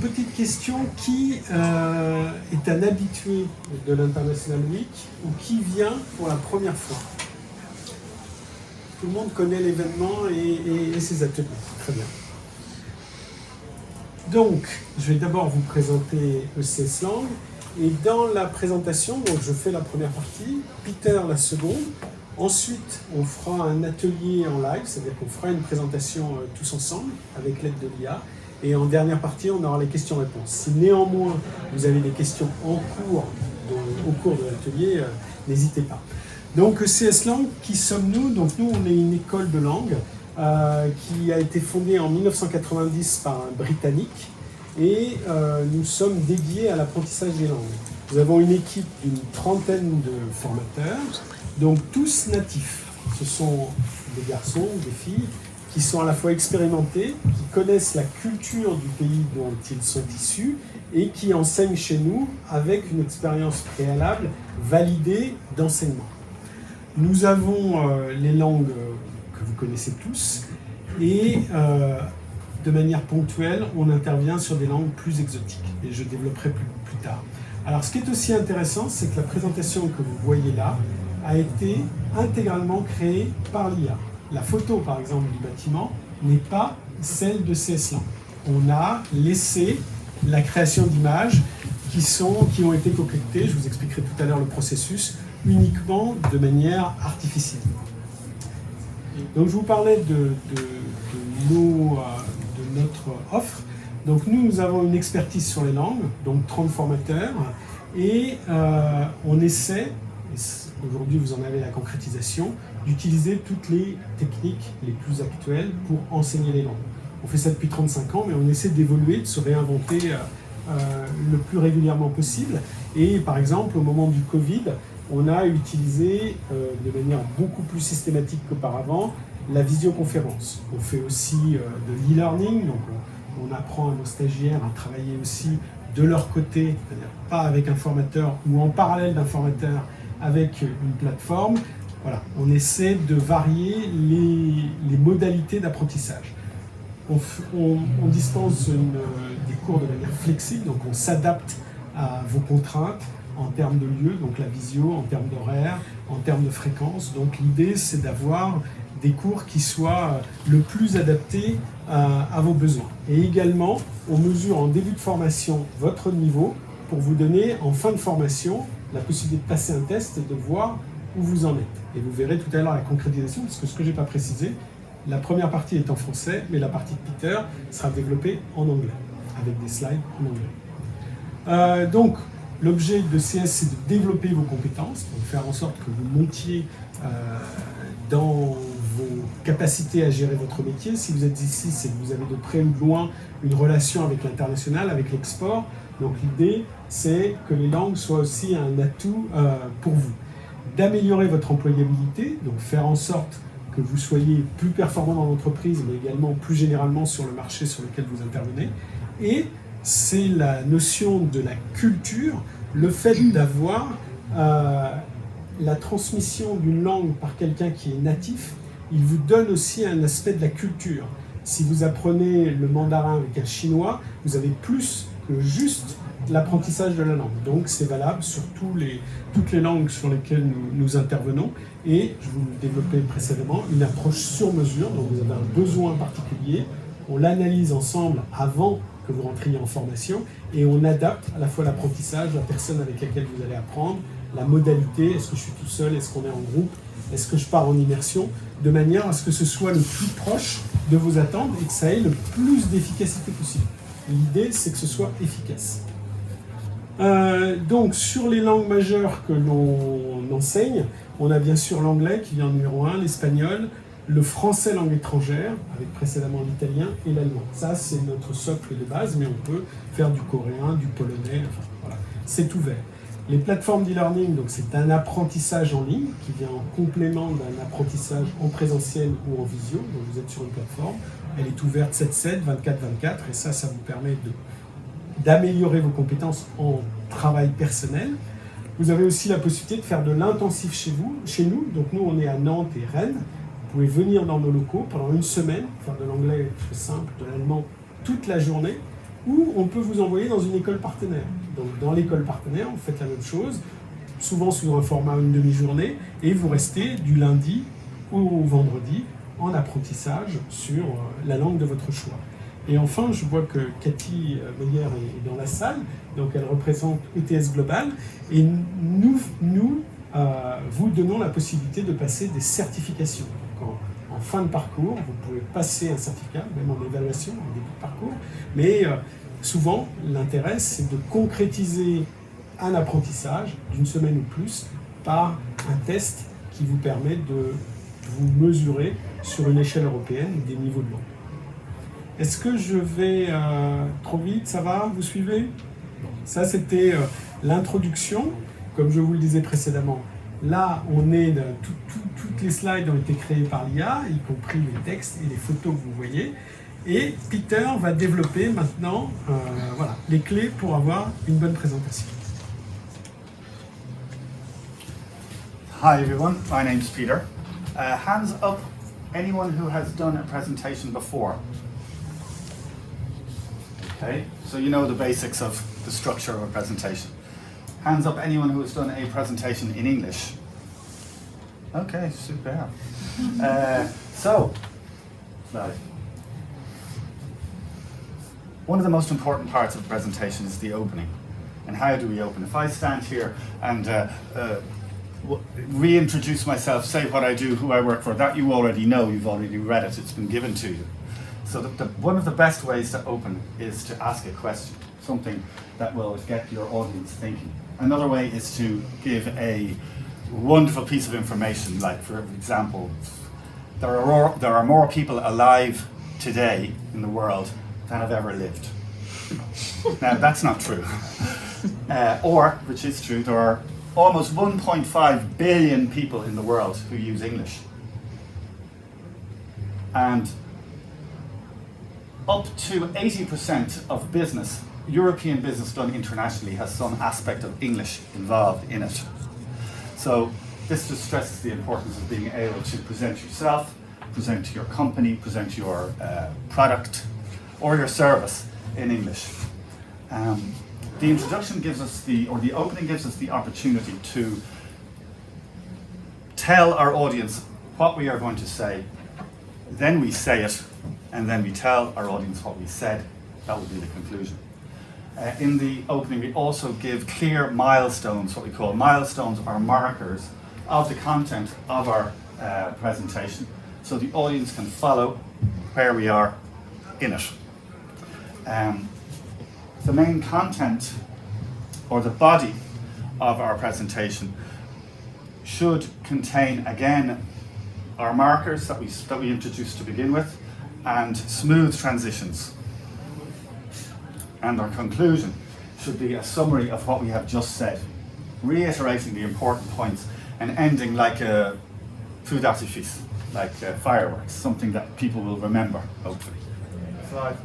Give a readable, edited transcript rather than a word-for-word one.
petite question. Qui est un habitué de l'International Week ou qui vient pour la première fois? Tout le monde connaît l'événement et ses ateliers. Très bien. Donc, je vais d'abord vous présenter ECS Lang. Et dans la présentation, donc je fais la première partie, Peter la seconde. Ensuite, on fera un atelier en live, c'est-à-dire qu'on fera une présentation tous ensemble avec l'aide de l'IA. Et en dernière partie, on aura les questions-réponses. Si néanmoins, vous avez des questions en cours, au cours de l'atelier, n'hésitez pas. Donc, CS Lang, qui sommes-nous? Donc, nous, on est une école de langue qui a été fondée en 1990 par un Britannique et nous sommes dédiés à l'apprentissage des langues. Nous avons une équipe d'une trentaine de formateurs, donc tous natifs. Ce sont des garçons, des filles, qui sont à la fois expérimentés, qui connaissent la culture du pays dont ils sont issus et qui enseignent chez nous avec une expérience préalable validée d'enseignement. Nous avons les langues que vous connaissez tous et de manière ponctuelle, on intervient sur des langues plus exotiques et je développerai plus tard. Alors ce qui est aussi intéressant, c'est que la présentation que vous voyez là a été intégralement créée par l'IA. La photo, par exemple, du bâtiment n'est pas celle de CS Lang. On a laissé la création d'images qui ont été concoctées, je vous expliquerai tout à l'heure le processus, uniquement de manière artificielle. Donc je vous parlais de notre offre. Donc nous avons une expertise sur les langues, donc 30 formateurs, et on essaie, aujourd'hui vous en avez la concrétisation, d'utiliser toutes les techniques les plus actuelles pour enseigner les langues. On fait ça depuis 35 ans, mais on essaie d'évoluer, de se réinventer le plus régulièrement possible. Et par exemple, au moment du Covid, on a utilisé de manière beaucoup plus systématique qu'auparavant la visioconférence. On fait aussi de l'e-learning, donc on apprend à nos stagiaires à travailler aussi de leur côté, c'est-à-dire pas avec un formateur ou en parallèle d'un formateur avec une plateforme. Voilà, on essaie de varier les modalités d'apprentissage. On dispense des cours de manière flexible, donc on s'adapte à vos contraintes en termes de lieu, donc la visio, en termes d'horaire, en termes de fréquence. Donc l'idée, c'est d'avoir des cours qui soient le plus adaptés à vos besoins. Et également, on mesure en début de formation votre niveau pour vous donner en fin de formation la possibilité de passer un test et de voir où vous en êtes. Et vous verrez tout à l'heure la concrétisation, parce que ce que je n'ai pas précisé, la première partie est en français, mais la partie de Peter sera développée en anglais, avec des slides en anglais. Donc, l'objet de CS, c'est de développer vos compétences, donc faire en sorte que vous montiez dans vos capacités à gérer votre métier. Si vous êtes ici, c'est que vous avez de près ou de loin une relation avec l'international, avec l'export. Donc l'idée, c'est que les langues soient aussi un atout pour vous. D'améliorer votre employabilité, donc faire en sorte que vous soyez plus performant dans l'entreprise, mais également plus généralement sur le marché sur lequel vous intervenez. Et c'est la notion de la culture, le fait d'avoir la transmission d'une langue par quelqu'un qui est natif, il vous donne aussi un aspect de la culture. Si vous apprenez le mandarin avec un chinois, vous avez plus que juste l'apprentissage de la langue. Donc c'est valable sur toutes les langues sur lesquelles nous intervenons. Et je vous le développais précédemment, une approche sur mesure, donc vous avez un besoin particulier, on l'analyse ensemble avant que vous rentriez en formation et on adapte à la fois l'apprentissage, la personne avec laquelle vous allez apprendre, la modalité, est-ce que je suis tout seul, est-ce qu'on est en groupe, est-ce que je pars en immersion, de manière à ce que ce soit le plus proche de vos attentes et que ça ait le plus d'efficacité possible. L'idée, c'est que ce soit efficace. Donc, sur les langues majeures que l'on enseigne, on a bien sûr l'anglais qui vient en numéro 1, l'espagnol, le français langue étrangère, avec précédemment l'italien et l'allemand. Ça, c'est notre socle de base, mais on peut faire du coréen, du polonais, enfin, voilà, c'est ouvert. Les plateformes d'e-learning, donc c'est un apprentissage en ligne qui vient en complément d'un apprentissage en présentiel ou en visio. Donc vous êtes sur une plateforme, elle est ouverte 7/7, 24/24, et ça vous permet d'améliorer vos compétences en travail personnel. Vous avez aussi la possibilité de faire de l'intensif chez nous. Donc nous, on est à Nantes et Rennes. Vous pouvez venir dans nos locaux pendant une semaine, faire de l'anglais très simple, de l'allemand toute la journée. ou on peut vous envoyer dans une école partenaire. Donc dans l'école partenaire, vous faites la même chose, souvent sous un format une demi-journée, et vous restez du lundi au vendredi en apprentissage sur la langue de votre choix. Et enfin, je vois que Cathy Meyer est dans la salle, donc elle représente ETS Global, et nous vous donnons la possibilité de passer des certifications. Donc en fin de parcours, vous pouvez passer un certificat, même en évaluation, en début de parcours, mais souvent, l'intérêt, c'est de concrétiser un apprentissage d'une semaine ou plus par un test qui vous permet de vous mesurer sur une échelle européenne des niveaux de langue. Est-ce que je vais trop vite? Ça va? Vous suivez? Ça, c'était l'introduction. Comme je vous le disais précédemment, là, on est toutes les slides ont été créées par l'IA, y compris les textes et les photos que vous voyez. Et Peter va développer maintenant voilà, les clés pour avoir une bonne présentation. Hi everyone, my name's Peter. Hands up, anyone who has done a presentation before. Okay, so you know the basics of the structure of a presentation. Hands up, anyone who has done a presentation in English. Okay, super. One of the most important parts of a presentation is the opening. And how do we open? If I stand here and reintroduce myself, say what I do, who I work for, that you already know, you've already read it, it's been given to you. So one of the best ways to open is to ask a question, something that will get your audience thinking. Another way is to give a wonderful piece of information, like for example, there are more people alive today in the world than have ever lived. Now that's not true. Or, which is true, there are almost 1.5 billion people in the world who use English. And up to 80% of business, European business done internationally, has some aspect of English involved in it. So this just stresses the importance of being able to present yourself, present your company, present your product or your service in English. The introduction gives us the opening gives us the opportunity to tell our audience what we are going to say, then we say it, and then we tell our audience what we said. That will be the conclusion. In the opening, we also give clear milestones, what we call milestones or markers of the content of our presentation, so the audience can follow where we are in it. The main content or the body of our presentation should contain, again, our markers that we introduced to begin with, and smooth transitions. And our conclusion should be a summary of what we have just said, reiterating the important points and ending like a feu d'artifice, like fireworks, something that people will remember, hopefully. Slide.